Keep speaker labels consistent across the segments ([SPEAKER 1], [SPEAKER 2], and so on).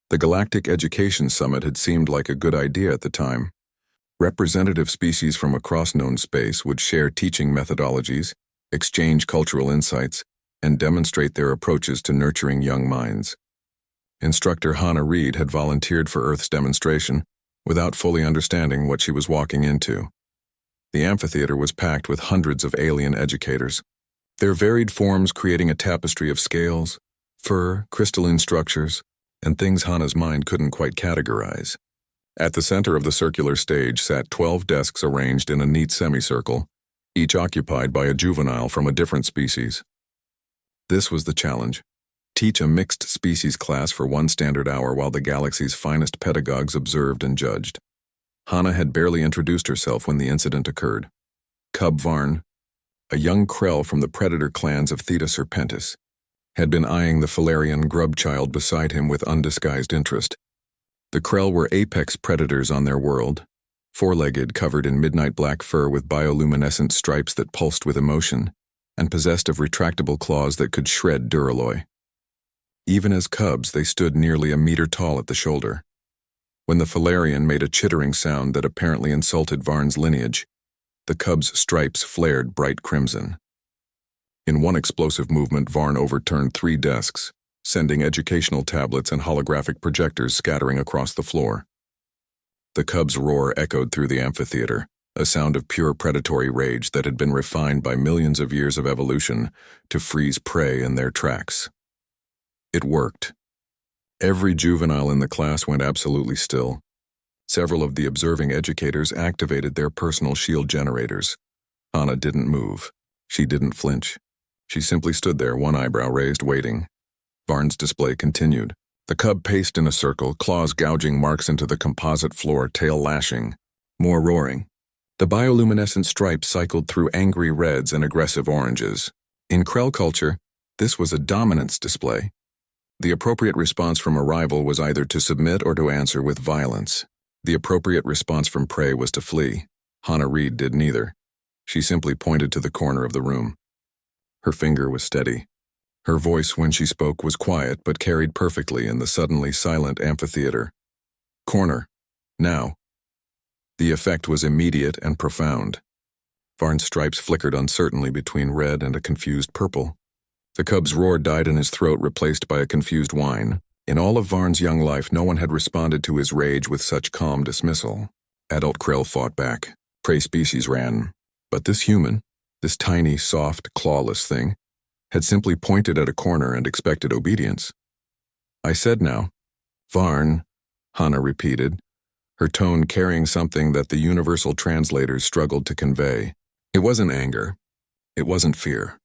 [SPEAKER 1] The Galactic Education Summit had seemed like a good idea at the time. Representative species from across known space would share teaching methodologies, exchange cultural insights, and demonstrate their approaches to nurturing young minds. Instructor Hannah Reed had volunteered for Earth's demonstration without fully understanding what she was walking into. The amphitheater was packed with hundreds of alien educators, their varied forms creating a tapestry of scales, fur, crystalline structures, and things Hannah's mind couldn't quite categorize. At the center of the circular stage sat 12 desks arranged in a neat semicircle, each occupied by a juvenile from a different species. This was the challenge. Teach a mixed species class for 1 standard hour while the galaxy's finest pedagogues observed and judged. Hannah had barely introduced herself when the incident occurred. Cub Varn, a young Krell from the predator clans of Theta Serpentis, had been eyeing the Falarian grub child beside him with undisguised interest. The Krell were apex predators on their world, four-legged, covered in midnight black fur with bioluminescent stripes that pulsed with emotion, and possessed of retractable claws that could shred duralloy. Even as cubs, they stood nearly a meter tall at the shoulder. When the Falarian made a chittering sound that apparently insulted Varn's lineage, the cub's stripes flared bright crimson. In one explosive movement, Varn overturned 3 desks, sending educational tablets and holographic projectors scattering across the floor. The cub's roar echoed through the amphitheater, a sound of pure predatory rage that had been refined by millions of years of evolution to freeze prey in their tracks. It worked. Every juvenile in the class went absolutely still. Several of the observing educators activated their personal shield generators. Hannah didn't move. She didn't flinch. She simply stood there, one eyebrow raised, waiting. Varn's display continued. The cub paced in a circle, claws gouging marks into the composite floor, tail lashing. More roaring. The bioluminescent stripes cycled through angry reds and aggressive oranges. In Krell culture, this was a dominance display. The appropriate response from a rival was either to submit or to answer with violence. The appropriate response from prey was to flee. Hannah Reed did neither. She simply pointed to the corner of the room. Her finger was steady. Her voice, when she spoke, was quiet but carried perfectly in the suddenly silent amphitheater. Corner. Now. The effect was immediate and profound. Varn's stripes flickered uncertainly between red and a confused purple. The cub's roar died in his throat, replaced by a confused whine. In all of Varn's young life, no one had responded to his rage with such calm dismissal. Adult Krell fought back. Prey species ran. But this human, this tiny, soft, clawless thing, had simply pointed at a corner and expected obedience. I said now. Varn, Hannah repeated, her tone carrying something that the universal translators struggled to convey. It wasn't anger. It wasn't fear.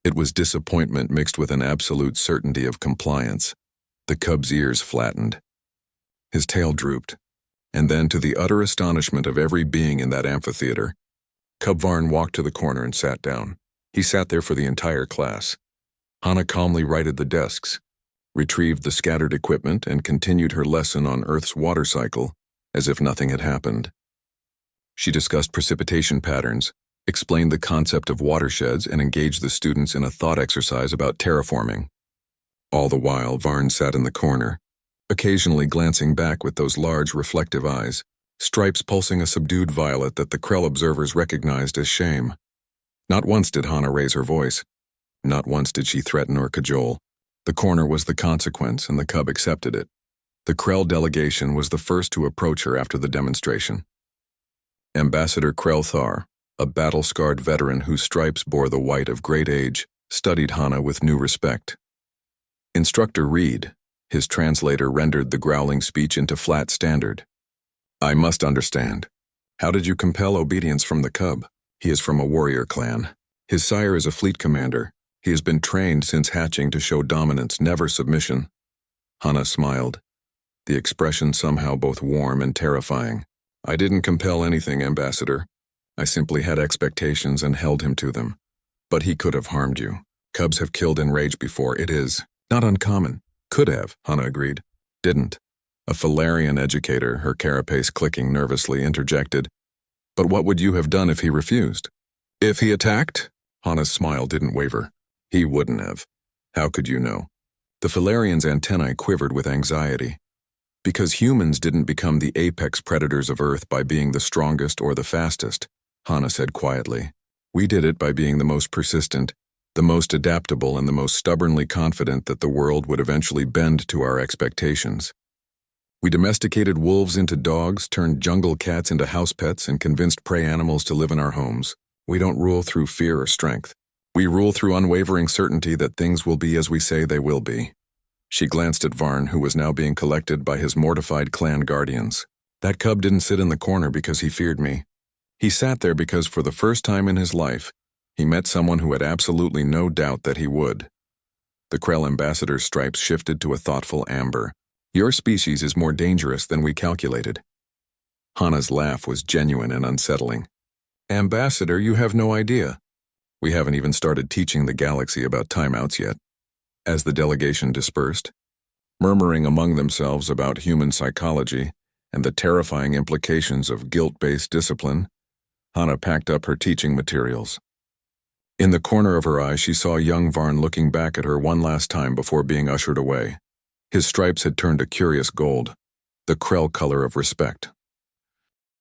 [SPEAKER 1] It was disappointment mixed with an absolute certainty of compliance. The cub's ears flattened. His tail drooped. And then, to the utter astonishment of every being in that amphitheater, Cub Varn walked to the corner and sat down. He sat there for the entire class. Hannah calmly righted the desks, retrieved the scattered equipment, and continued her lesson on Earth's water cycle as if nothing had happened. She discussed precipitation patterns, explained the concept of watersheds, and engaged the students in a thought exercise about terraforming. All the while, Varn sat in the corner, occasionally glancing back with those large, reflective eyes, stripes pulsing a subdued violet that the Krell observers recognized as shame. Not once did Hannah raise her voice. Not once did she threaten or cajole. The corner was the consequence, and the cub accepted it. The Krell delegation was the first to approach her after the demonstration. Ambassador Krell Thar, a battle-scarred veteran whose stripes bore the white of great age, studied Hannah with new respect. Instructor Reed, his translator, rendered the growling speech into flat standard. I must understand. How did you compel obedience from the cub? He is from a warrior clan. His sire is a fleet commander. He has been trained since hatching to show dominance, never submission. Hannah smiled, the expression somehow both warm and terrifying. I didn't compel anything, Ambassador. I simply had expectations and held him to them. But he could have harmed you. Cubs have killed in rage before. It is not uncommon. Could have, Hannah agreed. Didn't. A Falarian educator, her carapace clicking nervously, interjected. But what would you have done if he refused? If he attacked? Hannah's smile didn't waver. He wouldn't have. How could you know? The Falarian's antennae quivered with anxiety. Because humans didn't become the apex predators of Earth by being the strongest or the fastest, Hana said quietly. We did it by being the most persistent, the most adaptable, and the most stubbornly confident that the world would eventually bend to our expectations. We domesticated wolves into dogs, turned jungle cats into house pets, and convinced prey animals to live in our homes. We don't rule through fear or strength. We rule through unwavering certainty that things will be as we say they will be. She glanced at Varn, who was now being collected by his mortified clan guardians. That cub didn't sit in the corner because he feared me. He sat there because for the first time in his life, he met someone who had absolutely no doubt that he would. The Krell ambassador's stripes shifted to a thoughtful amber. Your species is more dangerous than we calculated. Hana's laugh was genuine and unsettling. Ambassador, you have no idea. We haven't even started teaching the galaxy about timeouts yet. As the delegation dispersed, murmuring among themselves about human psychology and the terrifying implications of guilt-based discipline, Hana packed up her teaching materials. In the corner of her eye, she saw young Varn looking back at her one last time before being ushered away. His stripes had turned a curious gold, the Krell color of respect.